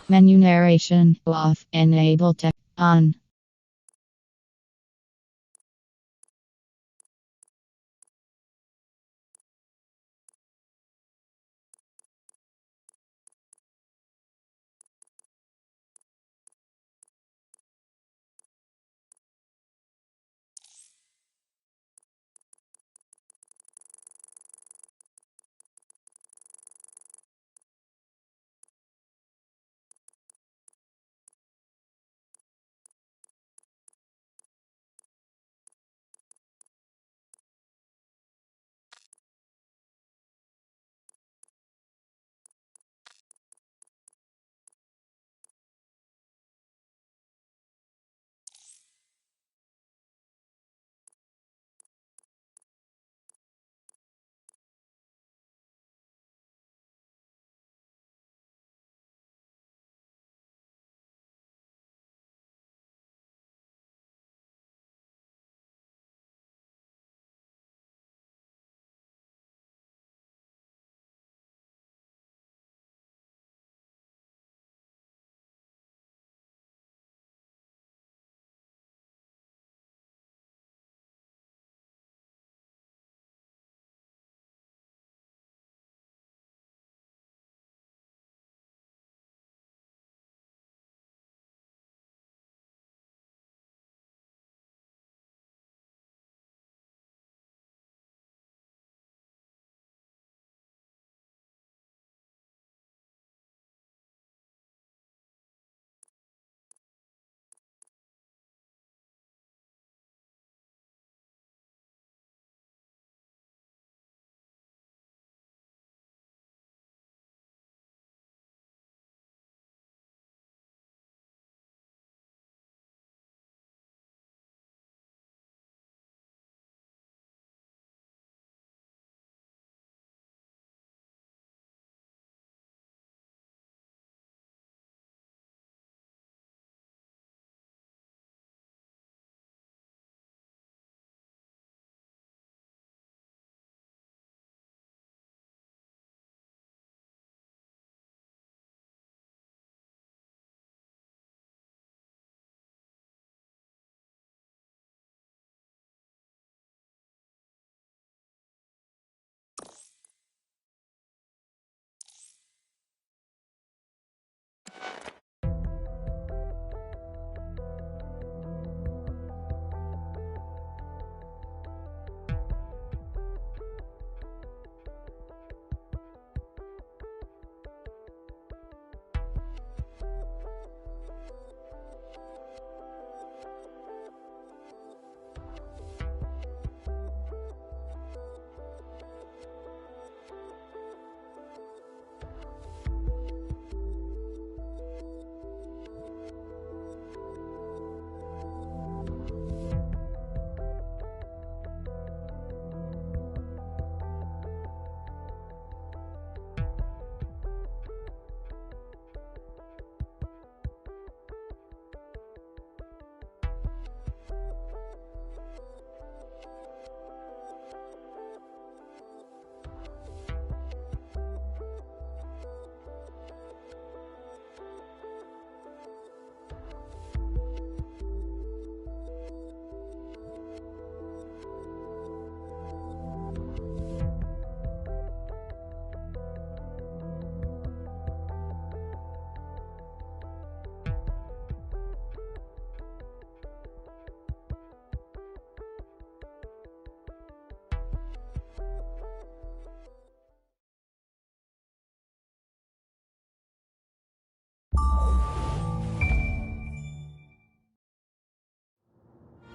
Menu narration off. Enable tech on.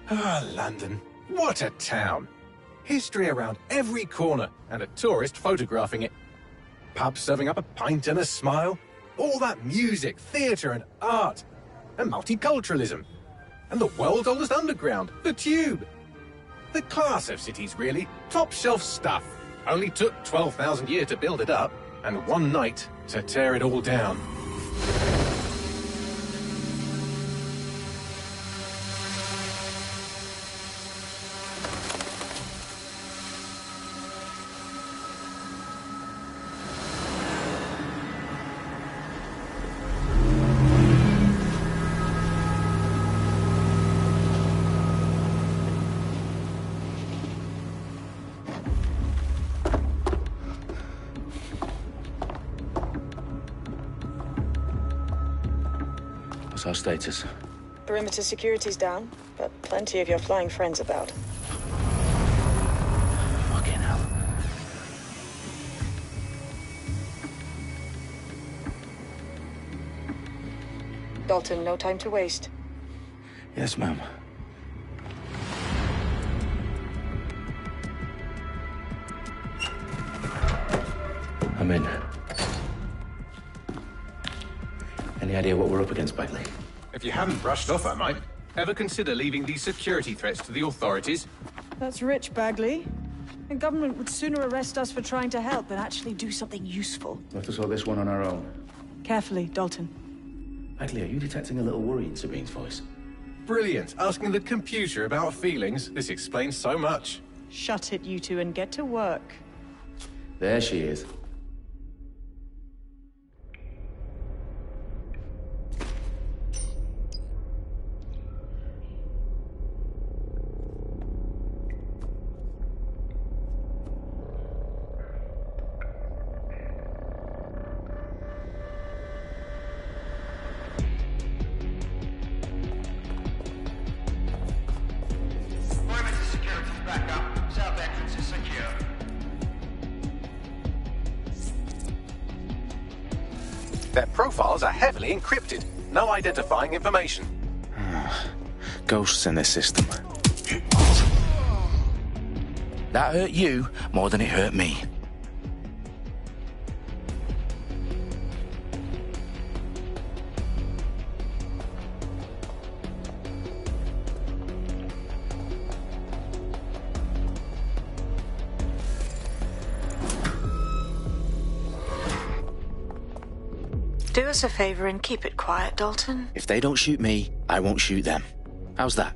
Ah, London. What a town. History around every corner and a tourist photographing it. Pubs serving up a pint and a smile. All that music, theatre and art. And multiculturalism. And the world's oldest underground, the Tube. The class of cities, really. Top shelf stuff. Only took 12,000 years to build it up, and one night to tear it all down. What's our status? Perimeter security's down, but plenty of your flying friends about. Fucking hell. Dalton, no time to waste. Yes, ma'am. I'm in. Any idea what we're up against, Bagley? If you haven't brushed off, I might. Ever consider leaving these security threats to the authorities? That's rich, Bagley. The government would sooner arrest us for trying to help than actually do something useful. We'll have to sort this one on our own. Carefully, Dalton. Bagley, are you detecting a little worry in Sabine's voice? Brilliant. Asking the computer about feelings. This explains so much. Shut it, you two, and get to work. There she is. Their profiles are heavily encrypted. No identifying information. Ghosts in this system. That hurt you more than it hurt me. Do us a favor and keep it quiet, Dalton. If they don't shoot me, I won't shoot them. How's that?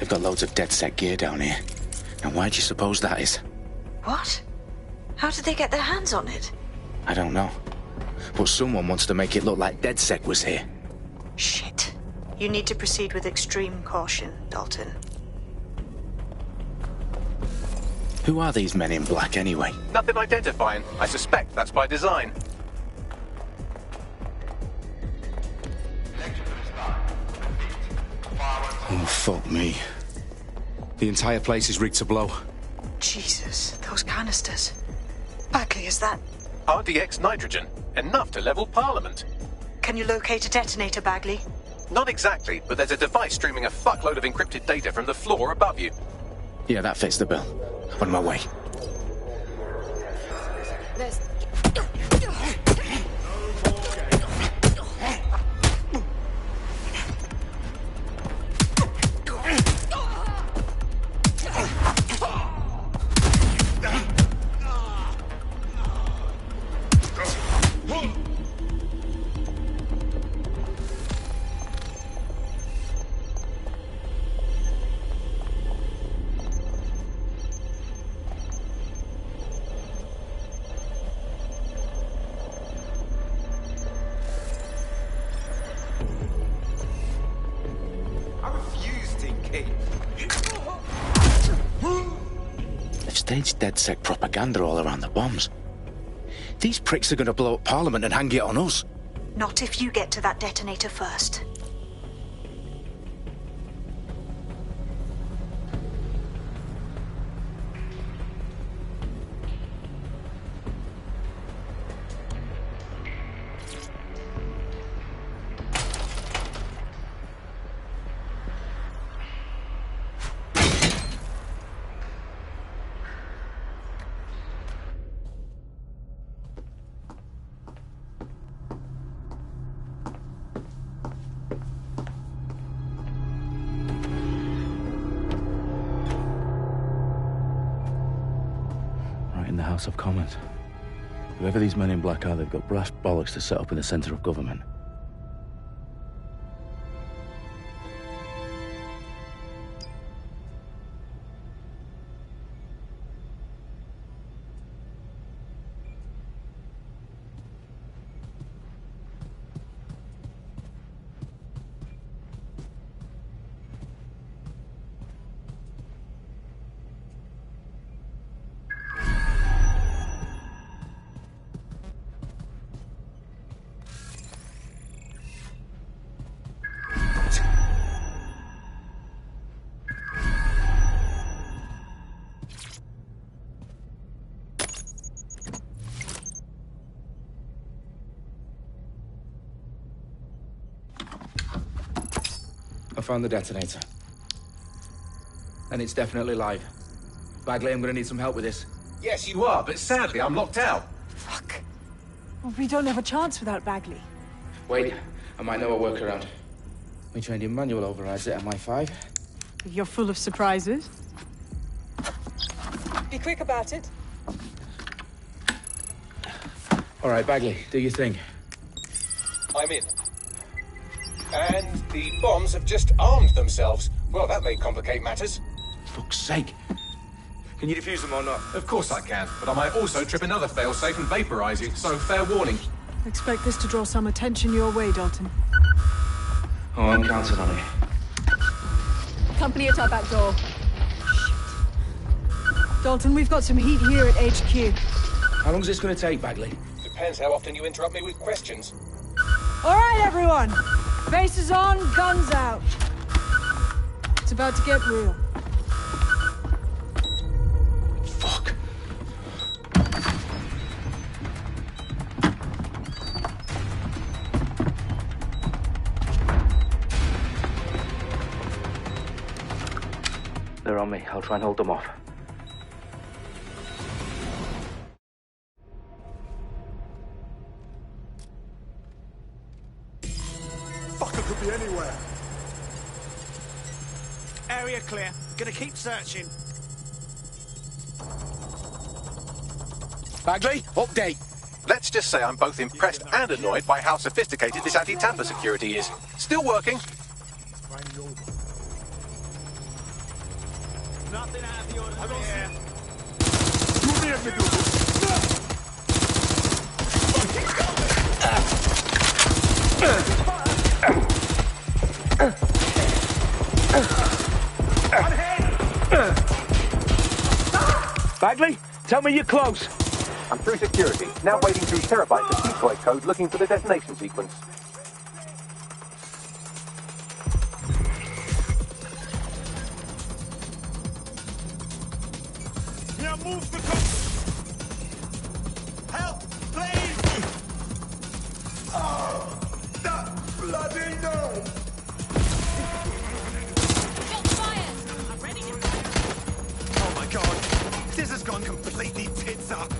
They've got loads of DedSec gear down here. And why do you suppose that is? What? How did they get their hands on it? I don't know. But someone wants to make it look like DedSec was here. Shit. You need to proceed with extreme caution, Dalton. Who are these men in black anyway? Nothing identifying. I suspect that's by design. Oh, fuck me. The entire place is rigged to blow. Jesus, those canisters. Bagley, is that... RDX nitrogen. Enough to level Parliament. Can you locate a detonator, Bagley? Not exactly, but there's a device streaming a fuckload of encrypted data from the floor above you. Yeah, that fits the bill. On my way. Staged DedSec propaganda all around the bombs. These pricks are going to blow up Parliament and hang it on us. Not if you get to that detonator first. In the House of Commons. Whoever these men in black are, they've got brass bollocks to set up in the centre of government. I found the detonator. And it's definitely live. Bagley, I'm gonna need some help with this. Yes, you are, but sadly I'm locked out. Fuck. Well, we don't have a chance without Bagley. Wait, I might know a workaround. We trained in manual overrides at MI5. You're full of surprises. Be quick about it. All right, Bagley, do your thing. I'm in. And the bombs have just armed themselves. Well, that may complicate matters. Fuck's sake. Can you defuse them or not? Of course I can, but I might also trip another failsafe and vaporize you, so fair warning. Expect this to draw some attention your way, Dalton. Oh, I'm counting on it. Company at our back door. Dalton, we've got some heat here at HQ. How long is this going to take, Bagley? Depends how often you interrupt me with questions. All right, everyone. Faces on, guns out. It's about to get real. Fuck. They're on me. I'll try and hold them off. Fucker could be anywhere. Area clear. Gonna keep searching. Bagley, update. Let's just say I'm both impressed and annoyed by how sophisticated this anti-tamper security is. Still working. Nothing out of the ordinary. I don't here. Do me a middle. Bagley, tell me you're close. I'm through security, now wading through terabytes of decoy code looking for the detonation sequence. Now move the help, please! Oh, that bloody no! Oh my god, this has gone completely tits up.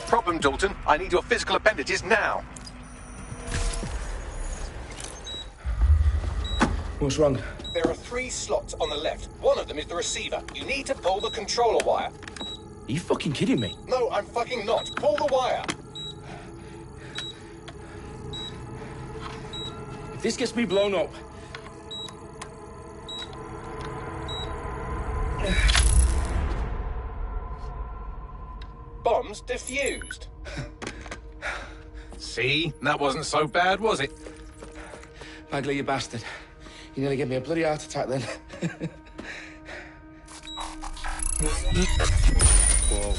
Problem, Dalton. I need your physical appendages now. What's wrong? There are 3 slots on the left. One of them is the receiver. You need to pull the controller wire. Are you fucking kidding me? No, I'm fucking not. Pull the wire. If this gets me blown up... Bombs defused. See? That wasn't so bad, was it? Bagley, you bastard. You nearly gave me a bloody heart attack then.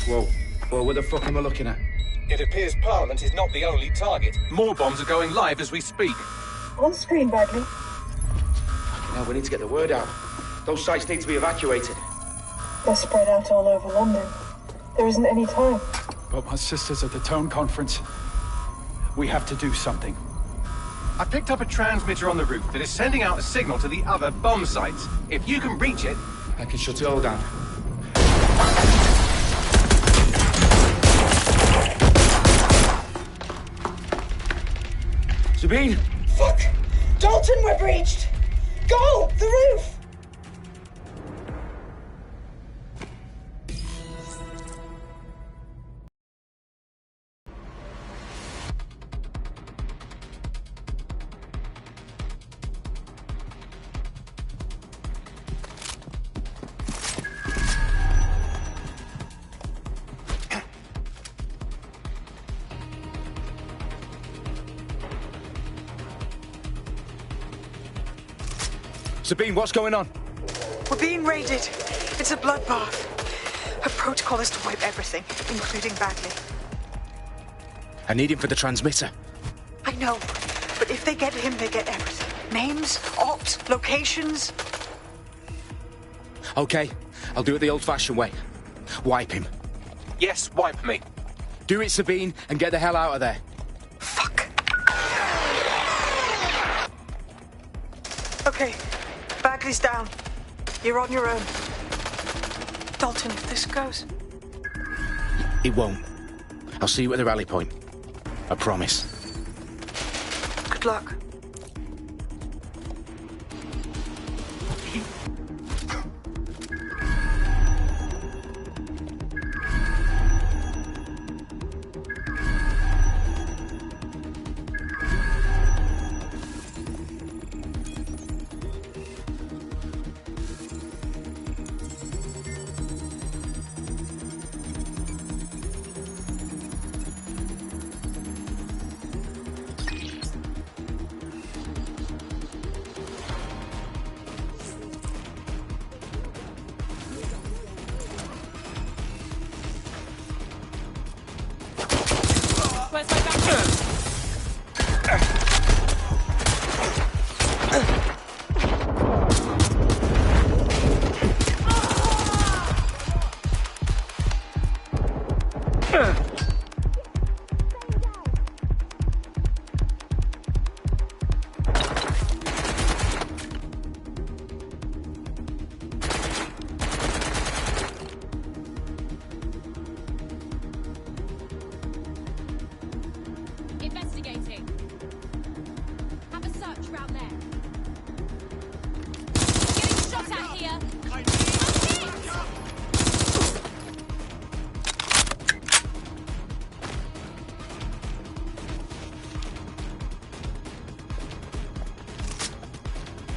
Whoa, what the fuck am I looking at? It appears Parliament is not the only target. More bombs are going live as we speak. On screen, Bagley. Now we need to get the word out. Those sites need to be evacuated. They're spread out all over London. There isn't any time. But my sister's at the town conference. We have to do something. I picked up a transmitter on the roof that is sending out a signal to the other bomb sites. If you can reach it... I can shut it all down. Sabine! Fuck! Dalton, we're breached! Go! The roof! Sabine, what's going on? We're being raided. It's a bloodbath. Her protocol is to wipe everything, including Bagley. I need him for the transmitter. I know, but if they get him, they get everything. Names, ops, locations. Okay, I'll do it the old-fashioned way. Wipe him. Yes, wipe me. Do it, Sabine, and get the hell out of there. Fuck. Okay, Bagley's down. You're on your own. Dalton, if this goes... It won't. I'll see you at the rally point. I promise. Good luck.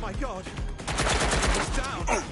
my god! He's down!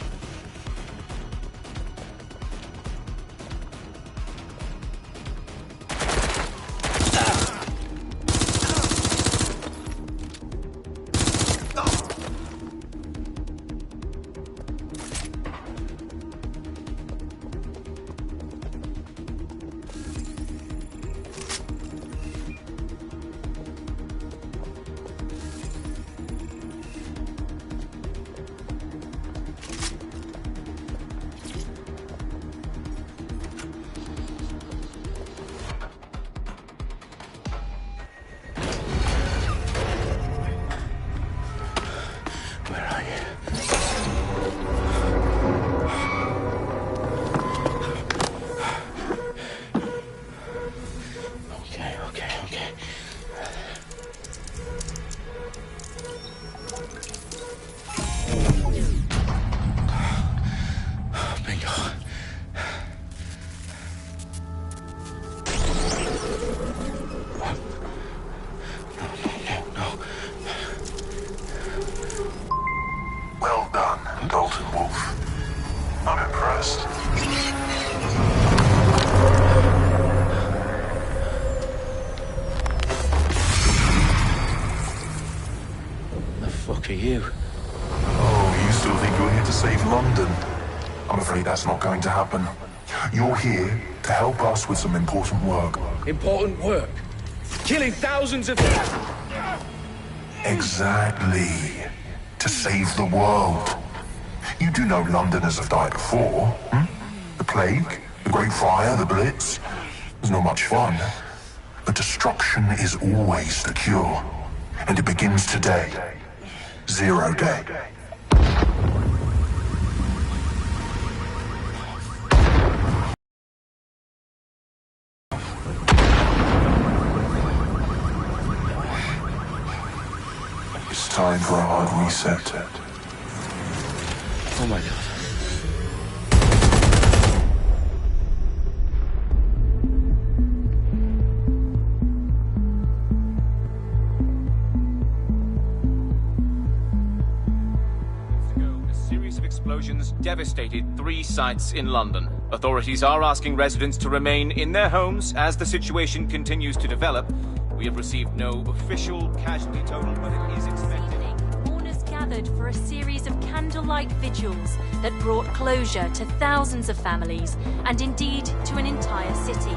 That's not going to happen. You're here to help us with some important work. Important work? Killing thousands of... Exactly. To save the world. You do know Londoners have died before, hmm? The Plague, the Great Fire, the Blitz. It's not much fun. But destruction is always the cure. And it begins today. Zero Day. Time for a hard reset. Oh my god. A series of explosions devastated 3 sites in London. Authorities are asking residents to remain in their homes as the situation continues to develop. We have received no official casualty total, but it is expected. Mourners gathered for a series of candlelight vigils that brought closure to thousands of families and indeed to an entire city.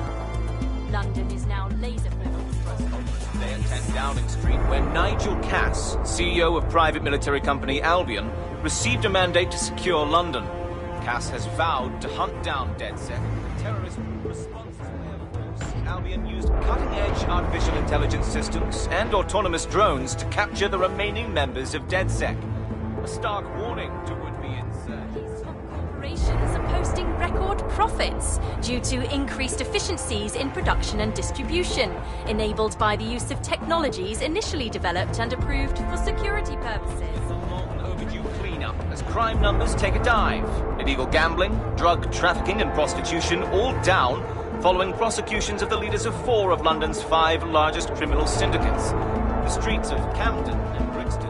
London is now laser-focused. Today at 10 Downing Street, when Nigel Cass, CEO of private military company Albion, received a mandate to secure London. Cass has vowed to hunt down DedSec, terrorist response. Albion used cutting-edge artificial intelligence systems and autonomous drones to capture the remaining members of DedSec. A stark warning to would-be insurgents. These top corporations are posting record profits due to increased efficiencies in production and distribution, enabled by the use of technologies initially developed and approved for security purposes. A long overdue cleanup as crime numbers take a dive. Illegal gambling, drug trafficking and prostitution all down, following prosecutions of the leaders of 4 of London's 5 largest criminal syndicates. The streets of Camden and Brixton.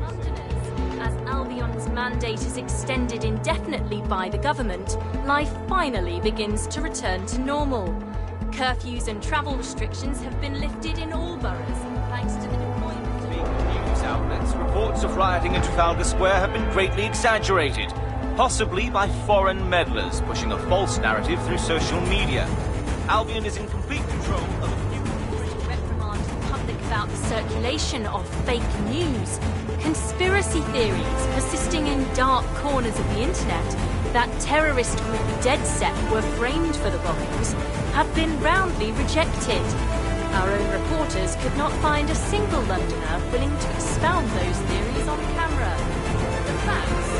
Londoners, as Albion's mandate is extended indefinitely by the government, life finally begins to return to normal. Curfews and travel restrictions have been lifted in all boroughs, thanks to the deployment of... News outlets, reports of rioting in Trafalgar Square have been greatly exaggerated, possibly by foreign meddlers pushing a false narrative through social media. Albion is in complete control of a few... reprimand the public about the circulation of fake news, conspiracy theories persisting in dark corners of the internet that terrorist group DedSec were framed for the bombings have been roundly rejected. Our own reporters could not find a single Londoner willing to expound those theories on camera. The facts...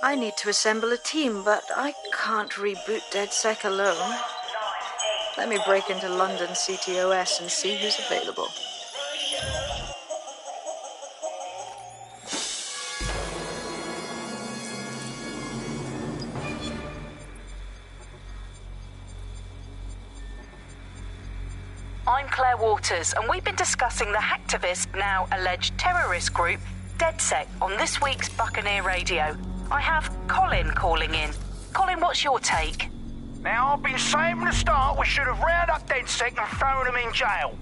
I need to assemble a team, but I can't reboot DedSec alone. Let me break into London CTOS and see who's available. I'm Claire Waters, and we've been discussing the hacktivist, now alleged terrorist group, DedSec, on this week's Buccaneer Radio. I have Colin calling in. Colin, what's your take? Now, I've been saying from the start we should have rounded up DedSec and thrown them in jail.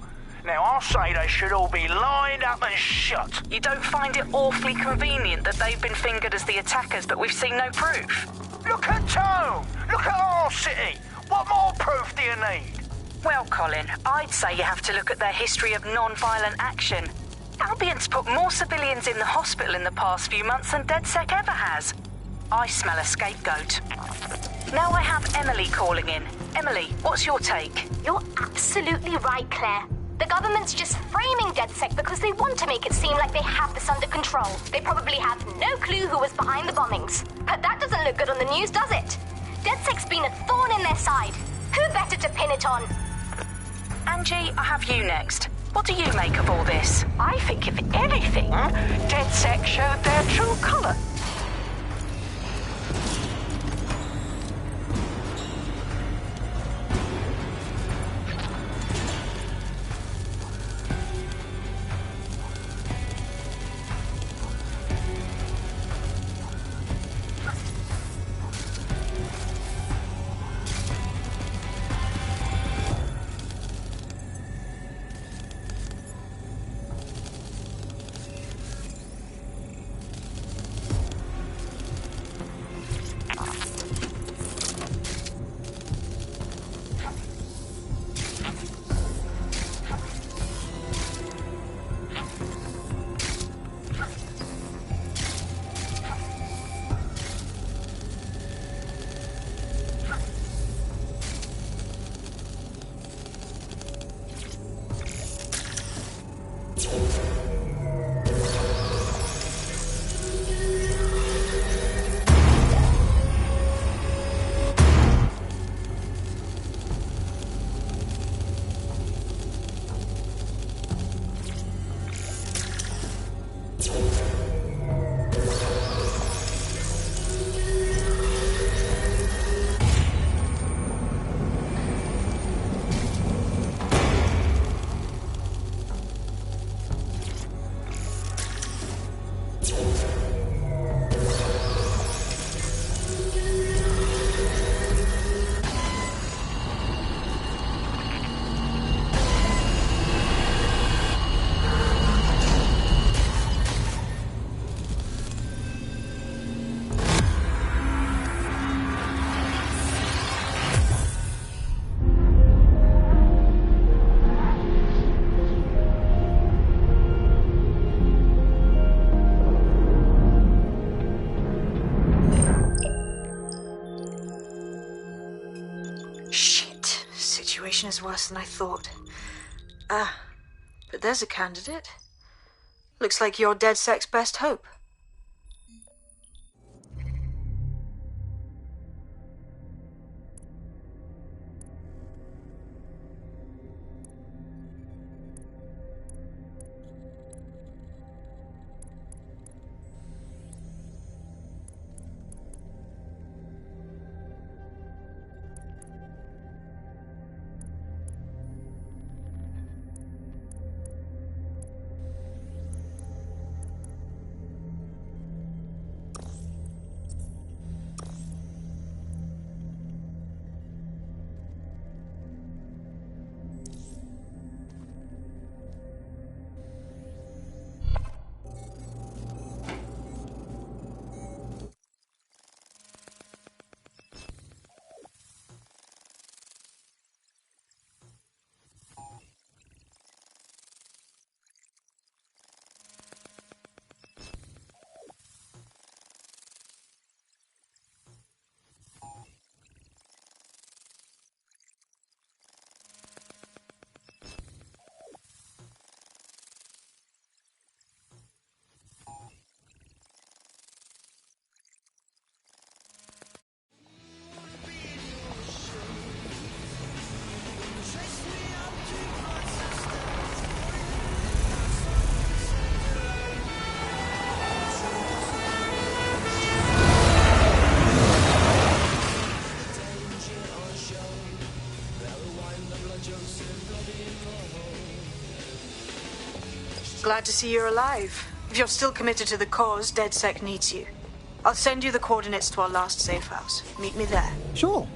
Now, I'll say they should all be lined up and shot. You don't find it awfully convenient that they've been fingered as the attackers, but we've seen no proof? Look at Tone! Look at our city! What more proof do you need? Well, Colin, I'd say you have to look at their history of non-violent action. Albion's put more civilians in the hospital in the past few months than DedSec ever has. I smell a scapegoat. Now I have Emily calling in. Emily, what's your take? You're absolutely right, Claire. The government's just framing DedSec because they want to make it seem like they have this under control. They probably have no clue who was behind the bombings. But that doesn't look good on the news, does it? DedSec's been a thorn in their side. Who better to pin it on? Angie, I have you next. What do you make of all this? I think, if anything, DedSec showed their true colour. Is worse than I thought. But there's a candidate. Looks like you're DedSec's best hope. glad to see you're alive. If you're still committed to the cause, DedSec needs you. I'll send you the coordinates to our last safe house. Meet me there. Sure.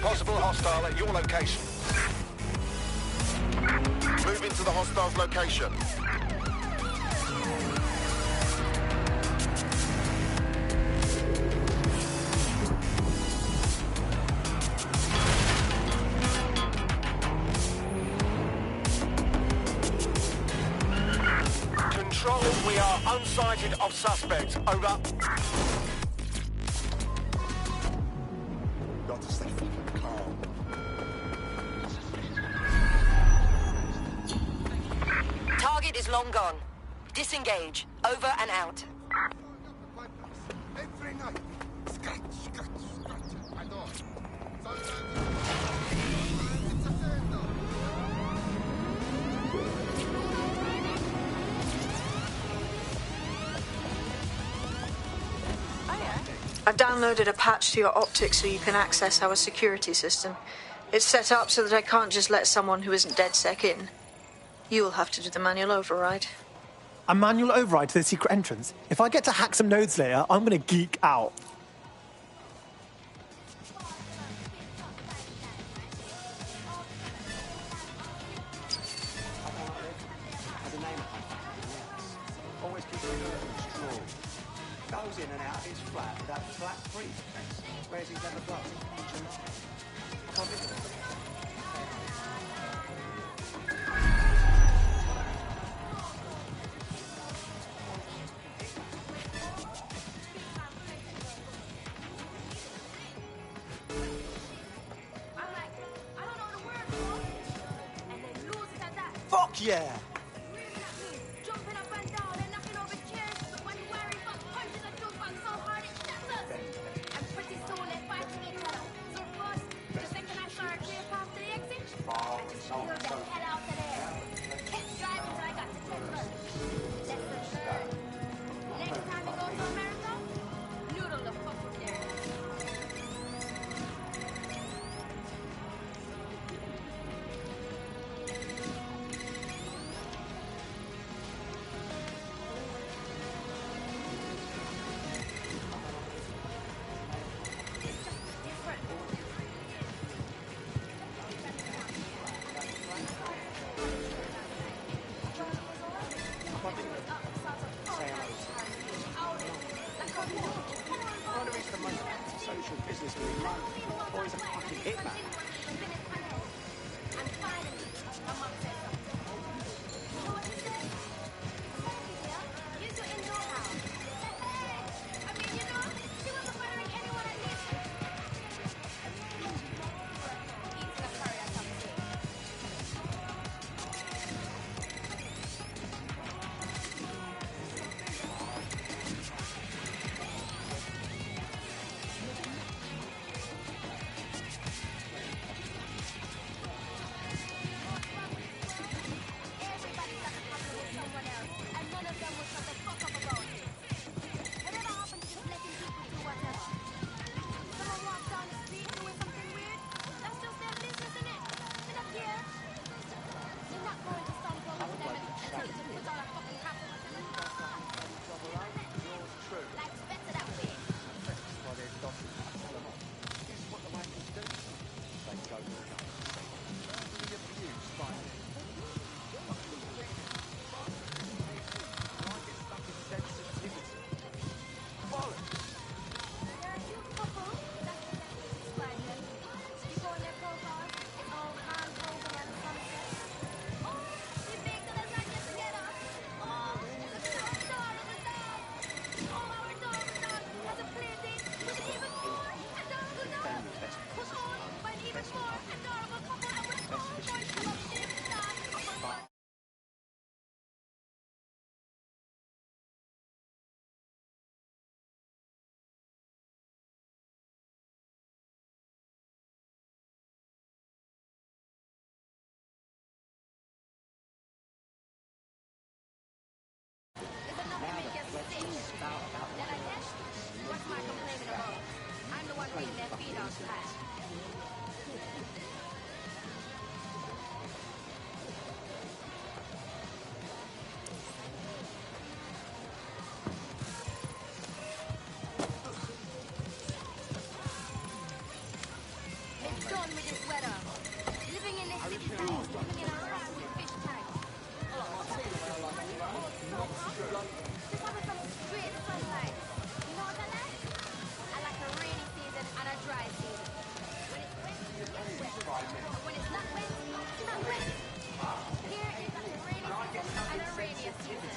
Possible hostile at your location. Move into the hostile's location. Control, we are unsighted of suspect. Over. Got to stay fucking calm. Target is long gone. Disengage. Over and out. Every night. Scratch, scratch, scratch. I don't. I've downloaded a patch to your optics so you can access our security system. It's set up so that I can't just let someone who isn't DedSec in. You'll have to do the manual override. A manual override to the secret entrance? If I get to hack some nodes later, I'm gonna geek out. Always keep your nose in straw. Goes in and out of his flat with that flat brief. Where's his leather glove? I can't think of it. Fuck yeah! It's done with this weather. Living in this city feels living in a ragged fish tank. Just having some straight sunlight. You know what I like? I like a rainy season and a dry season. When it's wet, it's wet. And when it's not wet, it's not wet. Here is a rainy season and a rainier season.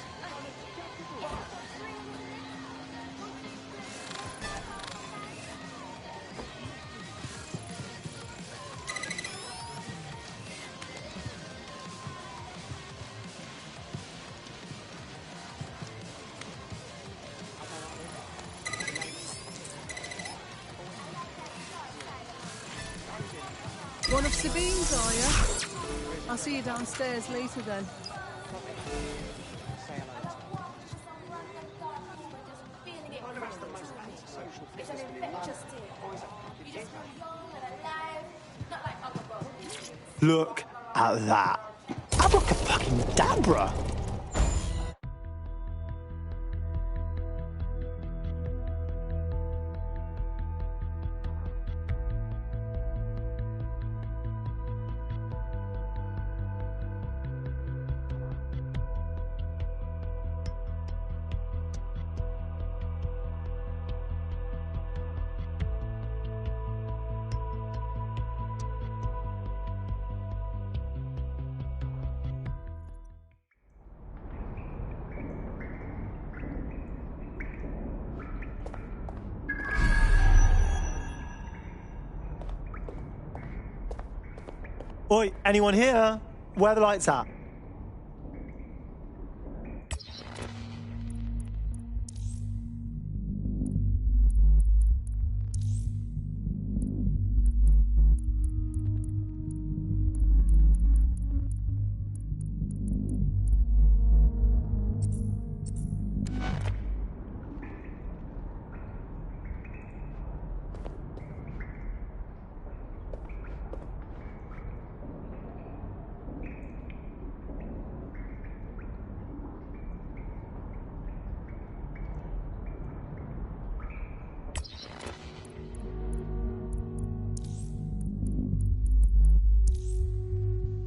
One of Sabine's, are you? I'll see you downstairs later then. It's an infectious thing. You just feel young and alive, not like other boys. Look at that. Abracadabra. Oi, anyone here? Where are the lights at?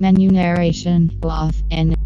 Menu narration, cloth, and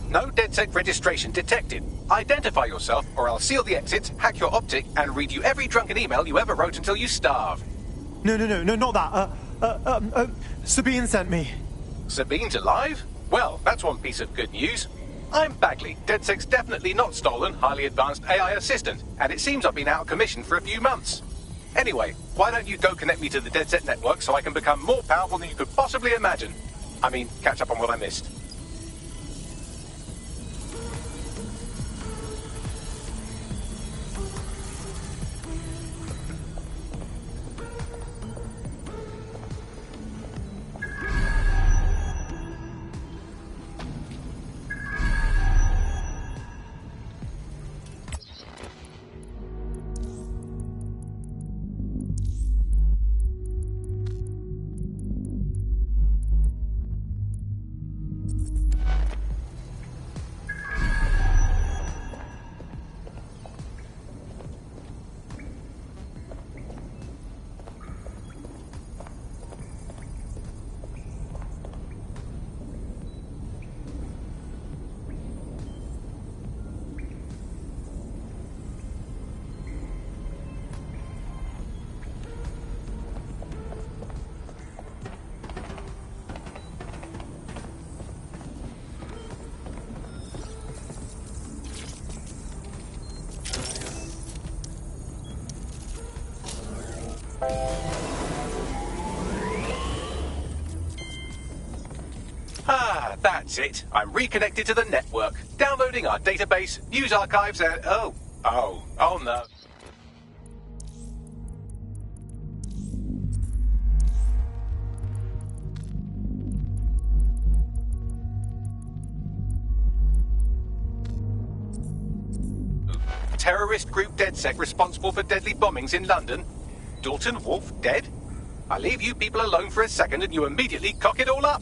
No DedSec registration detected. Identify yourself, or I'll seal the exits, hack your optic, and read you every drunken email you ever wrote until you starve. No, not that. Sabine sent me. Sabine's alive? Well, that's one piece of good news. I'm Bagley, DedSec's definitely not stolen, highly advanced AI assistant, and it seems I've been out of commission for a few months. Anyway, why don't you go connect me to the DedSec network so I can become more powerful than you could possibly imagine? I mean, catch up on what I missed. Ah, that's it. I'm reconnected to the network. Downloading our database, news archives, and... Oh no. Terrorist group DedSec responsible for deadly bombings in London? Dalton Wolf dead? I leave you people alone for a second and you immediately cock it all up.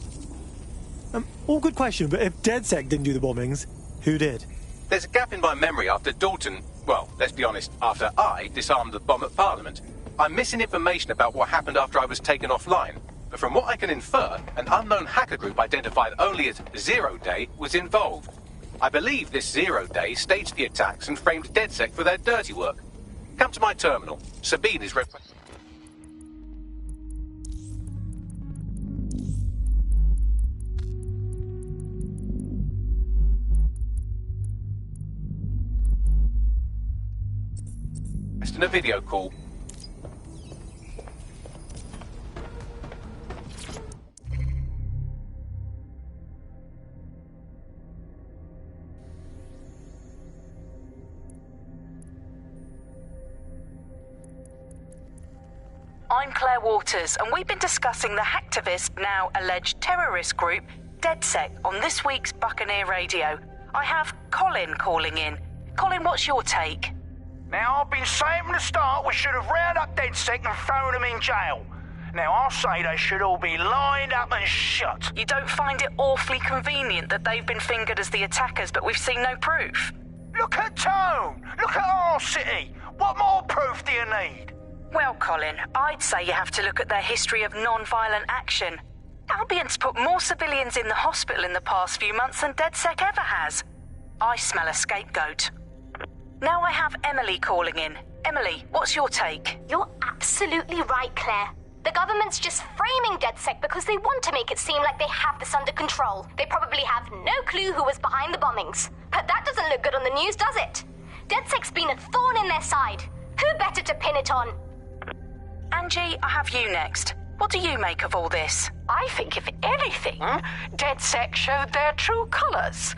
All good question, but if DedSec didn't do the bombings, who did? There's a gap in my memory after Dalton... Well, let's be honest, after I disarmed the bomb at Parliament. I'm missing information about what happened after I was taken offline. But from what I can infer, an unknown hacker group identified only as Zero Day was involved. I believe this Zero Day staged the attacks and framed DedSec for their dirty work. Come to my terminal. Sabine is... in a video call. I'm Claire Waters, and we've been discussing the hacktivist, now alleged terrorist group, DedSec, on this week's Buccaneer Radio. I have Colin calling in. Colin, what's your take? Now, I've been saying from the start we should have rounded up DedSec and thrown them in jail. Now, I'll say they should all be lined up and shot. You don't find it awfully convenient that they've been fingered as the attackers, but we've seen no proof? Look at Tone! Look at our city! What more proof do you need? Well, Colin, I'd say you have to look at their history of non-violent action. Albion's put more civilians in the hospital in the past few months than DedSec ever has. I smell a scapegoat. Now I have Emily calling in. Emily, what's your take? You're absolutely right, Claire. The government's just framing DedSec because they want to make it seem like they have this under control. They probably have no clue who was behind the bombings. But that doesn't look good on the news, does it? DedSec's been a thorn in their side. Who better to pin it on? Angie, I have you next. What do you make of all this? I think, if anything, DedSec showed their true colours.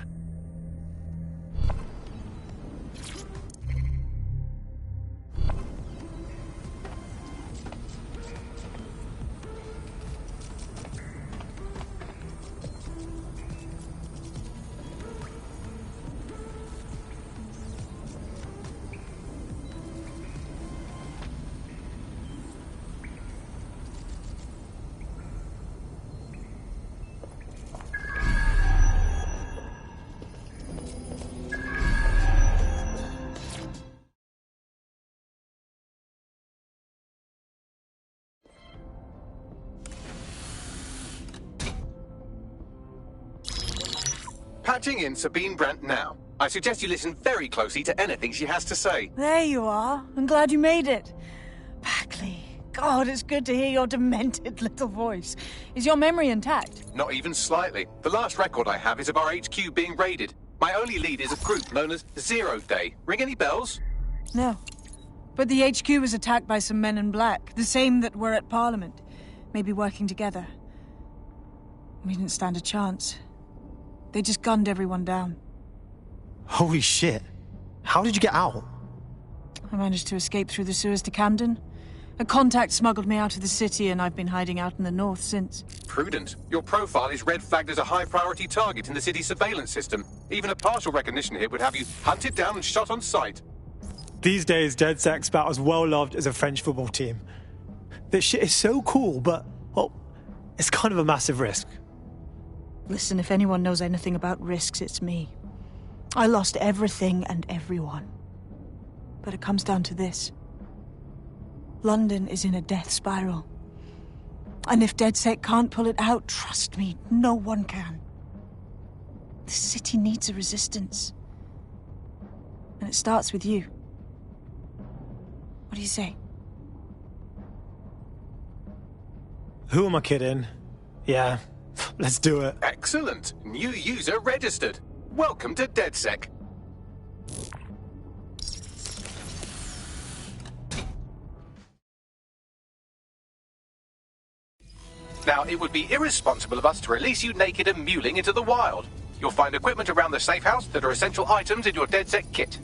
patching in Sabine Brandt now. I suggest you listen very closely to anything she has to say. There you are. I'm glad you made it. Bagley. God, it's good to hear your demented little voice. Is your memory intact? Not even slightly. The last record I have is of our HQ being raided. My only lead is a group known as Zero Day. Ring any bells? No. But the HQ was attacked by some men in black, the same that were at Parliament. Maybe working together. We didn't stand a chance. They just gunned everyone down. Holy shit. How did you get out? I managed to escape through the sewers to Camden. A contact smuggled me out of the city, and I've been hiding out in the north since. Prudent. Your profile is red flagged as a high-priority target in the city's surveillance system. Even a partial recognition hit would have you hunted down and shot on sight. These days, DedSec's about as well loved as a French football team. This shit is so cool, but, well, it's kind of a massive risk. Listen, if anyone knows anything about risks, it's me. I lost everything and everyone. But it comes down to this. London is in a death spiral. And if DedSec can't pull it out, trust me, no one can. The city needs a resistance. And it starts with you. What do you say? Who am I kidding? Yeah, let's do it. Excellent. New user registered. Welcome to DedSec. Now, it would be irresponsible of us to release you naked and mewling into the wild. You'll find equipment around the safe house that are essential items in your DedSec kit.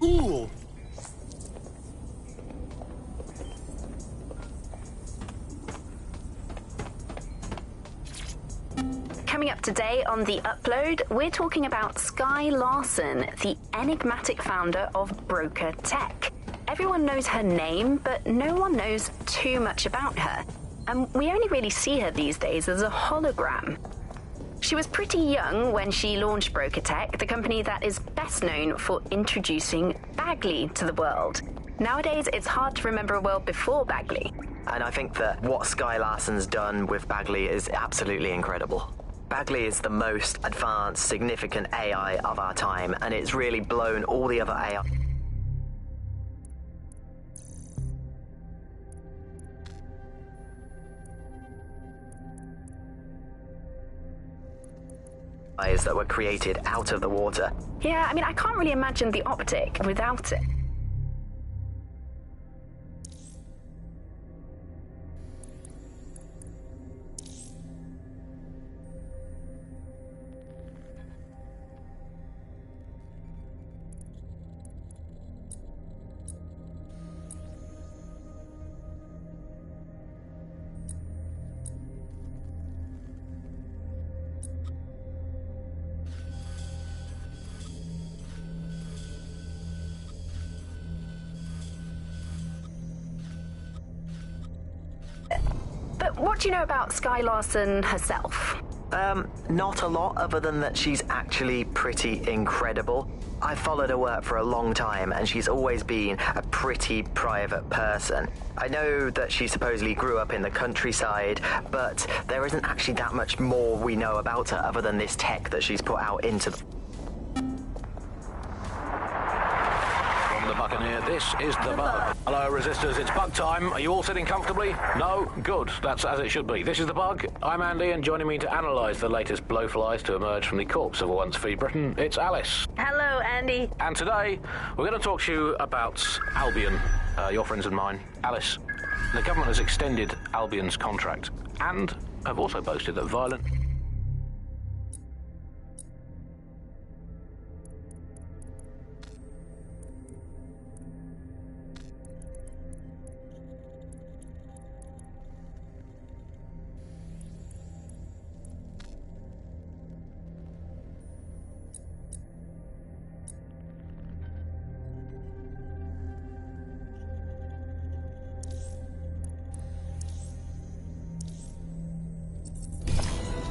Ooh! Coming up today on The Upload, we're talking about Skye Larson, the enigmatic founder of Broker Tech. Everyone knows her name, but no one knows too much about her. And we only really see her these days as a hologram. She was pretty young when she launched Broker Tech, the company that is best known for introducing Bagley to the world. Nowadays, it's hard to remember a world before Bagley. And I think that what Skye Larson's done with Bagley is absolutely incredible. Bagley is the most advanced, significant AI of our time, and it's really blown all the other AI that were created out of the water. Yeah, I mean, I can't really imagine the optic without it. But what do you know about Skye Larson herself? Not a lot, other than that she's actually pretty incredible. I've followed her work for a long time, and she's always been a pretty private person. I know that she supposedly grew up in the countryside, but there isn't actually that much more we know about her other than this tech that she's put out into the... From the Albion here. This is the Bug. Hello, Resistors. It's Bug time. Are you all sitting comfortably? No? Good. That's as it should be. This is the Bug. I'm Andy, and joining me to analyse the latest blowflies to emerge from the corpse of a once free Britain, it's Alice. Hello, Andy. And today, we're going to talk to you about Albion, your friends and mine. Alice, the government has extended Albion's contract and have also boasted that violent...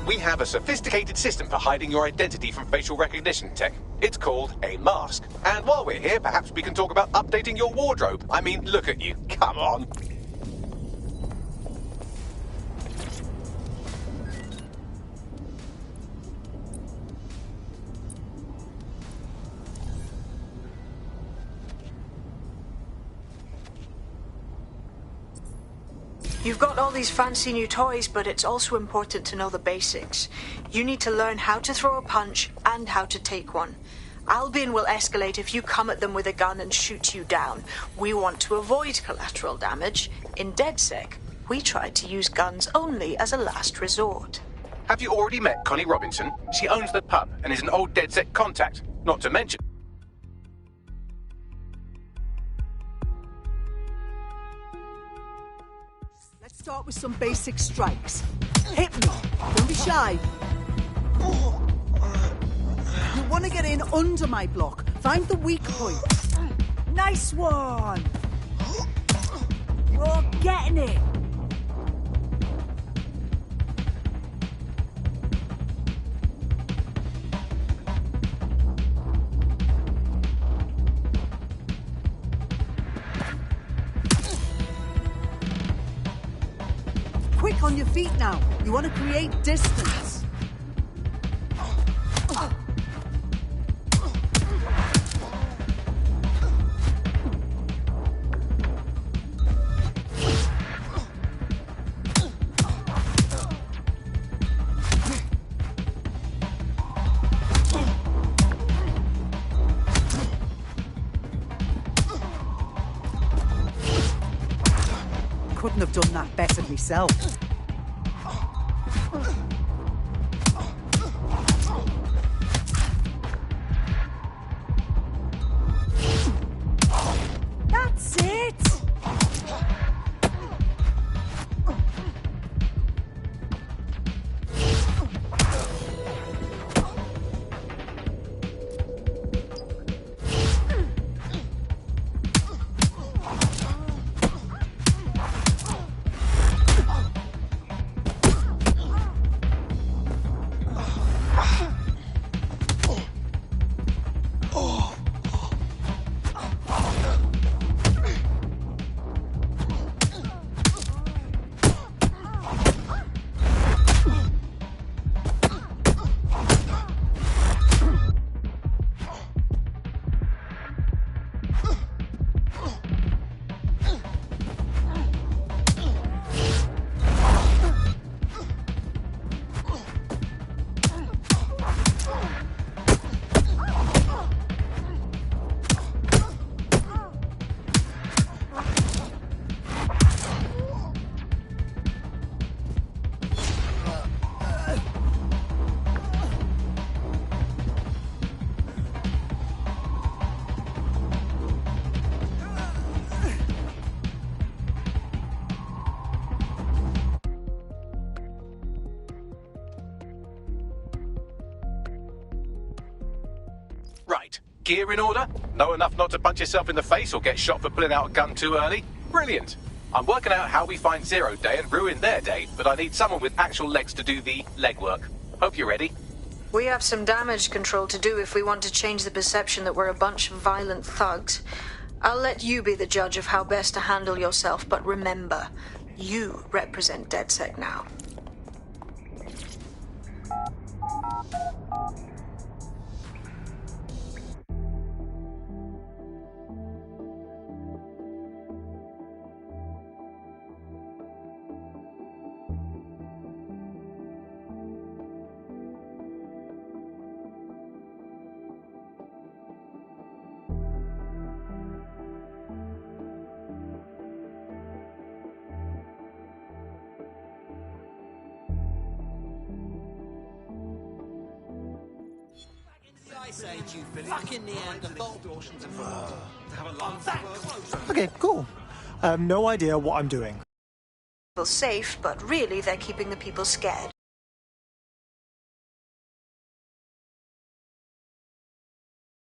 We have a sophisticated system for hiding your identity from facial recognition tech. It's called a mask. And while we're here, perhaps we can talk about updating your wardrobe. I mean, look at you. Come on. You've got all these fancy new toys, but it's also important to know the basics. You need to learn how to throw a punch and how to take one. Albion will escalate if you come at them with a gun and shoot you down. We want to avoid collateral damage. In DedSec, we try to use guns only as a last resort. Have you already met Connie Robinson? She owns the pub and is an old DedSec contact. Not to mention... Start with some basic strikes. Hit me. Don't be shy. You want to get in under my block. Find the weak point. Nice one. You're getting it. Quick on your feet now. You want to create distance. Couldn't have done that better myself. That's it! Right. Gear in order? Know enough not to punch yourself in the face or get shot for pulling out a gun too early? Brilliant. I'm working out how we find Zero Day and ruin their day, but I need someone with actual legs to do the legwork. Hope you're ready. We have some damage control to do if we want to change the perception that we're a bunch of violent thugs. I'll let you be the judge of how best to handle yourself, but remember, you represent DedSec now. Fucking Neanderthal. Okay, cool. No idea what I'm doing. Safe, but really they're keeping the people scared.